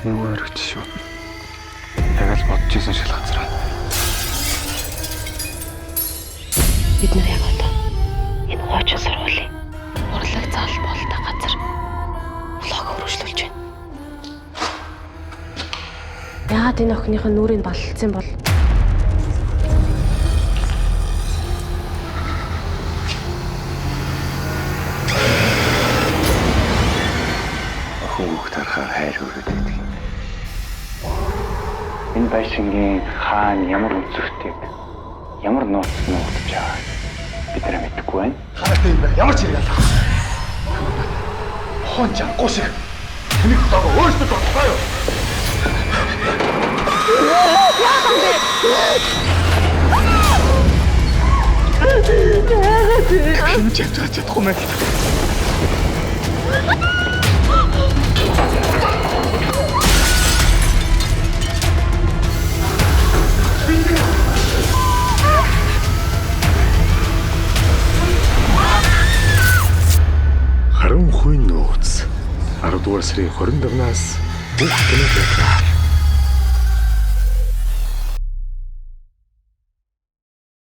Юу яригч шүү. Яг л бодож исэн шил газраа. Бид нар яг одоо энэ хуучин сургуулийн урлаг заал болтой газар лого өргөжлүүлж байна. Яагаад энэ охиныхын нүрийг баллцсан бол? Хүүхд тарахаар хайр хүрээд байдаг. Энэ байшингийн хаана ямар үзэгтэйг ямар нууц нуугдж байгаа бид нэр мэдэхгүй байна. Хаатай юм байна. Ямар ч хэрэг алах. Хон жангуу шиг. Тэнийг лого өөрсдөө тоглоё. Хин чадахгүй мэн. Харин хүн нууц 10 дугаар сарын 25-наас бүх кино